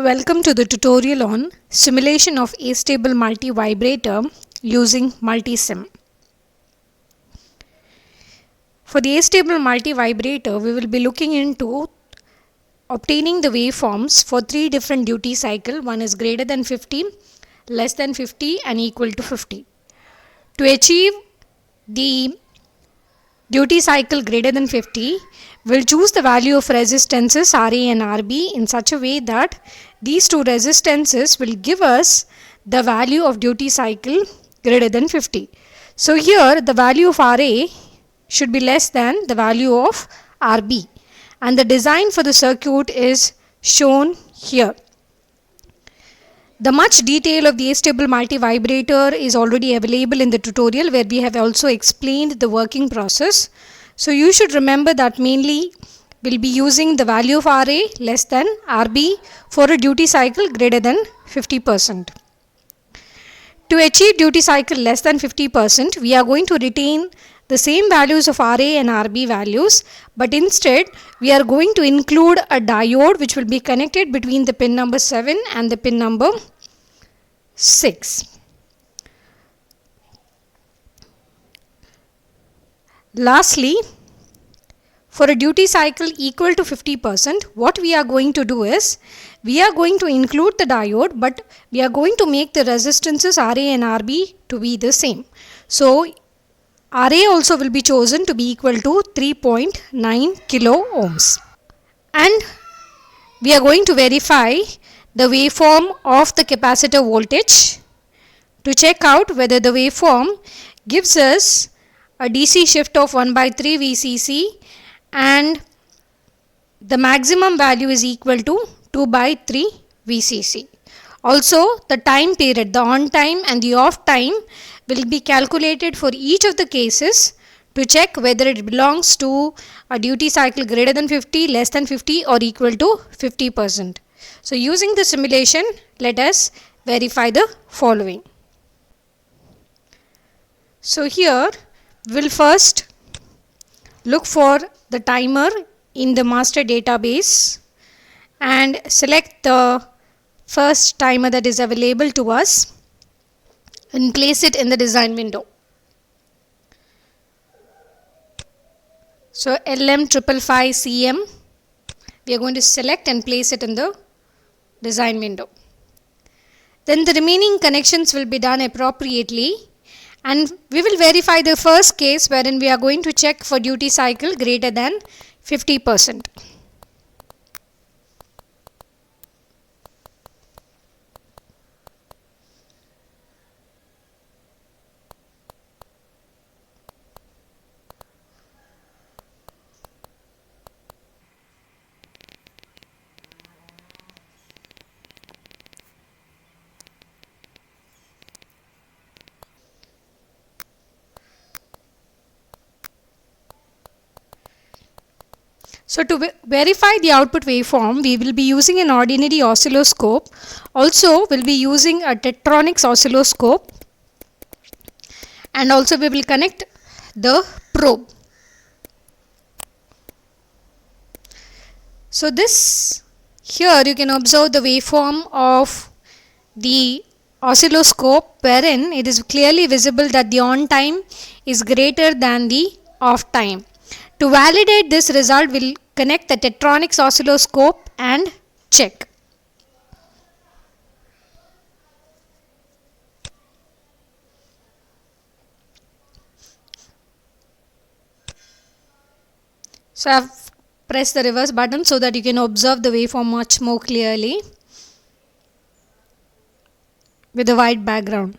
Welcome to the tutorial on simulation of astable multi-vibrator using multisim. For the astable multi-vibrator, we will be looking into obtaining the waveforms for three different duty cycle. One is greater than 50, less than 50 and equal to 50. To achieve the duty cycle greater than 50, we'll choose the value of resistances Ra and Rb in such a way that these two resistances will give us the value of duty cycle greater than 50. So here the value of Ra should be less than the value of Rb, and the design for the circuit is shown here. The much detail of the astable multi-vibrator is already available in the tutorial, where we have also explained the working process. So you should remember that mainly we'll be using the value of Ra less than Rb for a duty cycle greater than 50%. To achieve duty cycle less than 50%, we are going to retain the same values of Ra and Rb values, but instead we are going to include a diode which will be connected between the pin number 7 and the pin number 6. Lastly, for a duty cycle equal to 50%, what we are going to do is, we are going to include the diode, but we are going to make the resistances Ra and Rb to be the same. So Ra also will be chosen to be equal to 3.9 kilo ohms. And we are going to verify the waveform of the capacitor voltage to check out whether the waveform gives us a DC shift of 1/3 VCC and the maximum value is equal to 2/3 VCC. Also, the time period, the on time and the off time will be calculated for each of the cases to check whether it belongs to a duty cycle greater than 50, less than 50 or equal to 50%. So using the simulation, let us verify the following. So here we'll first look for the timer in the master database and select the first timer that is available to us and place it in the design window. So LM555CM, we are going to select and place it in the design window. Then the remaining connections will be done appropriately, and we will verify the first case wherein we are going to check for duty cycle greater than 50%. So to verify the output waveform, we will be using an ordinary oscilloscope. Also, we'll be using a Tektronix oscilloscope, and also we will connect the probe. So this, here you can observe the waveform of the oscilloscope, wherein it is clearly visible that the on time is greater than the off time. To validate this result, we'll connect the Tektronix oscilloscope and check. So I've pressed the reverse button so that you can observe the waveform much more clearly with a white background.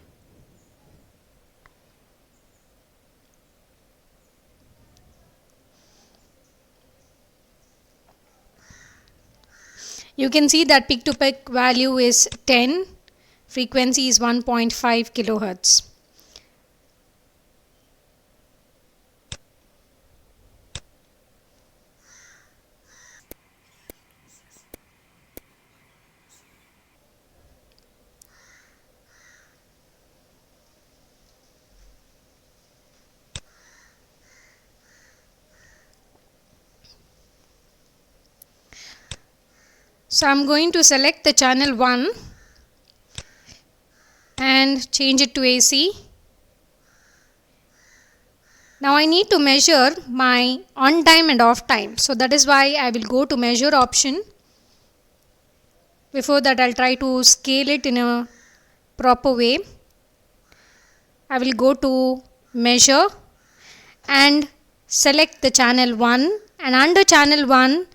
You can see that peak to peak value is 10, frequency is 1.5 kilohertz. So I'm going to select the channel 1 and change it to AC. Now I need to measure my on time and off time. So that is why I will go to measure option. Before that, I'll try to scale it in a proper way. I will go to measure and select the channel 1, and under channel 1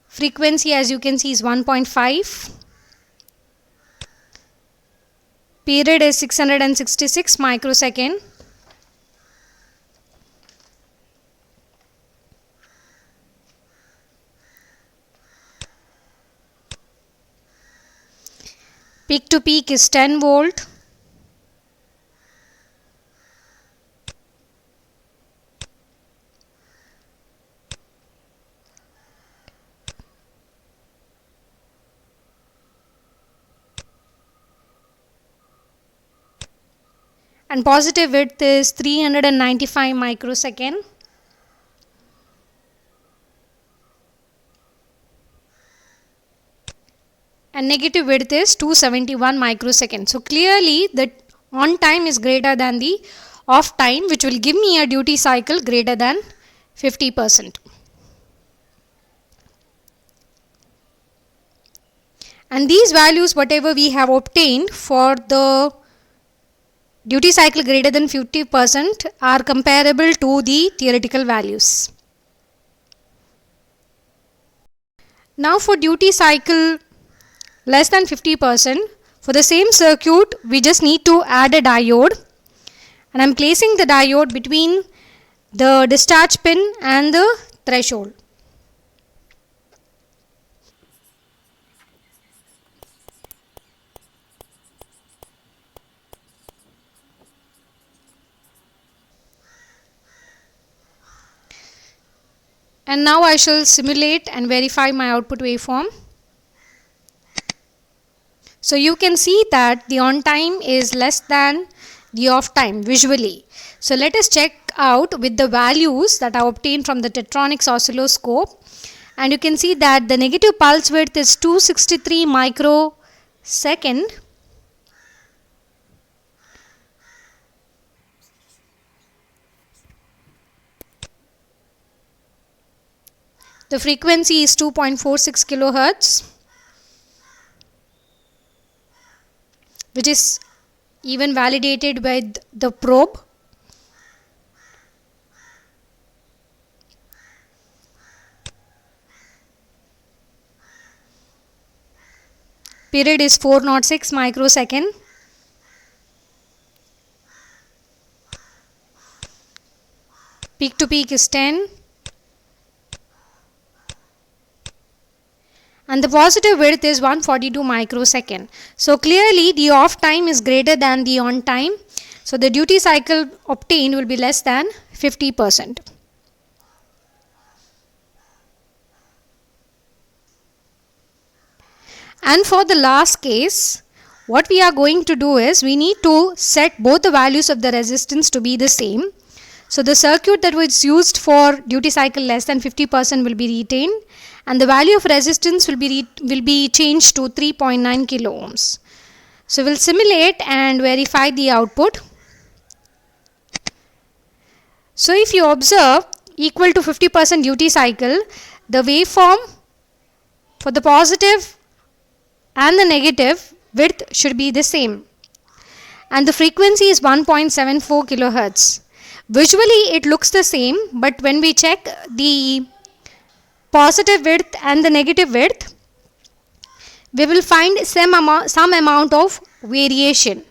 frequency, as you can see, is 1.5. Period is 666 microsecond. Peak to peak is 10 volt. And positive width is 395 microsecond. And negative width is 271 microsecond. So clearly the on time is greater than the off time, which will give me a duty cycle greater than 50%. And these values, whatever we have obtained for the duty cycle greater than 50%, are comparable to the theoretical values. Now for duty cycle less than 50%, for the same circuit we just need to add a diode, and I am placing the diode between the discharge pin and the threshold. And now I shall simulate and verify my output waveform. So you can see that the on time is less than the off time visually. So let us check out with the values that I obtained from the Tektronix oscilloscope, and you can see that the negative pulse width is 263 microsecond. The frequency is 2.46 kilohertz, which is even validated with the probe. Period is 406 microsecond. Peak to peak is 10. And the positive width is 142 microsecond. So clearly the off time is greater than the on time. So the duty cycle obtained will be less than 50%. And for the last case, what we are going to do is we need to set both the values of the resistance to be the same. So the circuit that was used for duty cycle less than 50% will be retained, and the value of resistance will be changed to 3.9 kilo ohms. So we'll simulate and verify the output. So if you observe equal to 50% duty cycle, the waveform for the positive and the negative width should be the same, and the frequency is 1.74 kilohertz. Visually it looks the same, but when we check the positive width and the negative width, we will find some amount of variation.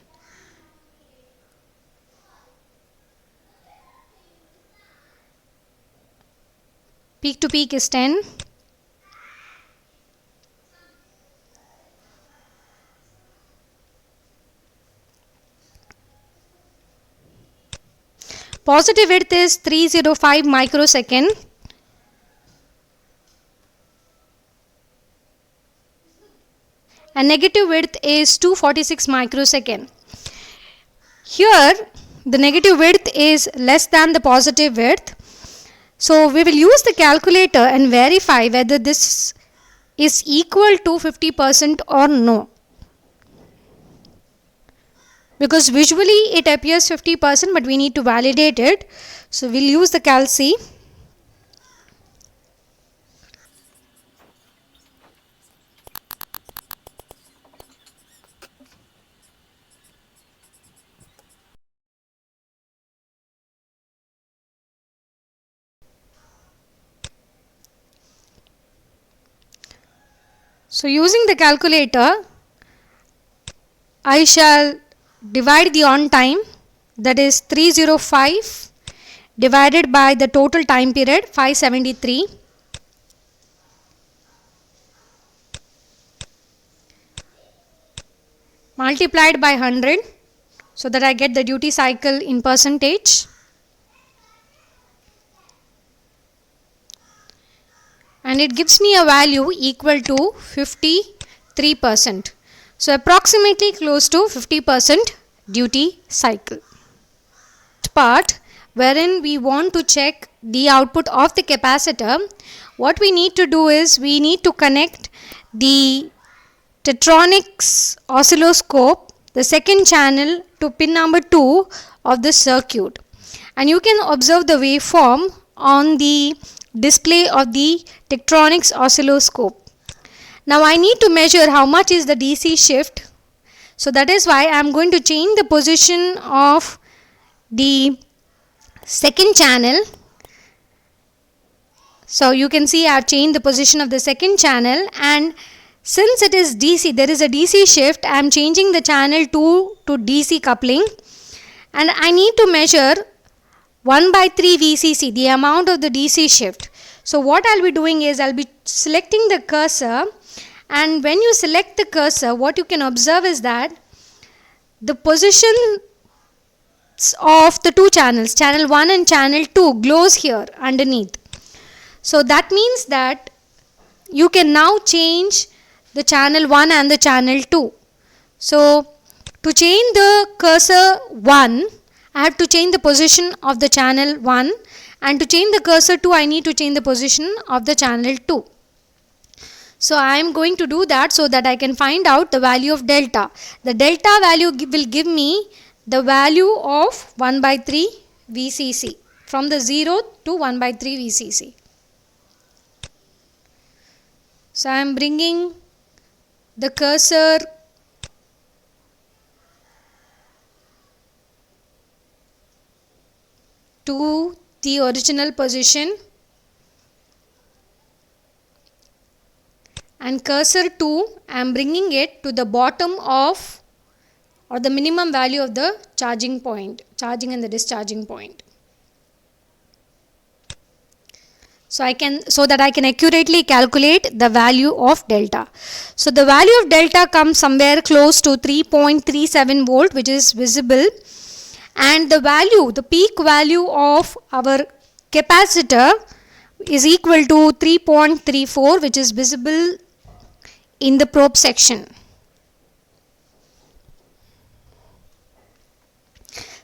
Peak to peak is 10. Positive width is 305 microsecond. And negative width is 246 microsecond. Here the negative width is less than the positive width. So we will use the calculator and verify whether this is equal to 50% or no. Because visually it appears 50%, but we need to validate it. So we'll use the calc. So using the calculator, I shall divide the on time, that is 305 divided by the total time period 573, multiplied by 100, so that I get the duty cycle in percentage. And it gives me a value equal to 53%. So approximately close to 50% duty cycle. Part wherein we want to check the output of the capacitor, what we need to do is we need to connect the Tektronix oscilloscope, the second channel, to pin number 2 of the circuit. And you can observe the waveform on the display of the Tektronix oscilloscope. Now I need to measure how much is the DC shift. So that is why I am going to change the position of the second channel. So you can see I have changed the position of the second channel, and since it is DC, there is a DC shift, I am changing the channel 2 to DC coupling, and I need to measure 1/3 VCC, the amount of the DC shift. So what I'll be doing is I'll be selecting the cursor, and when you select the cursor, what you can observe is that the positions of the two channels, channel 1 and channel 2, glows here underneath. So that means that you can now change the channel 1 and the channel 2. So to change the cursor 1, I have to change the position of the channel 1, and to change the cursor 2, I need to change the position of the channel 2. So I am going to do that so that I can find out the value of delta. The delta value will give me the value of 1/3 VCC, from the 0 to 1/3 VCC. So I am bringing the cursor to the original position, and cursor 2, I am bringing it to the bottom of, or the minimum value of the charging point, charging and the discharging point. So that I can accurately calculate the value of delta. So the value of delta comes somewhere close to 3.37 volt, which is visible, and the peak value of our capacitor is equal to 3.34, which is visible in the probe section.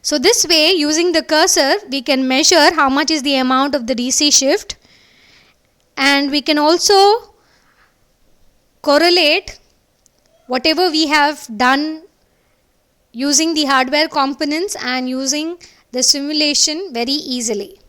So this way, using the cursor, we can measure how much is the amount of the DC shift, and we can also correlate whatever we have done using the hardware components and using the simulation very easily.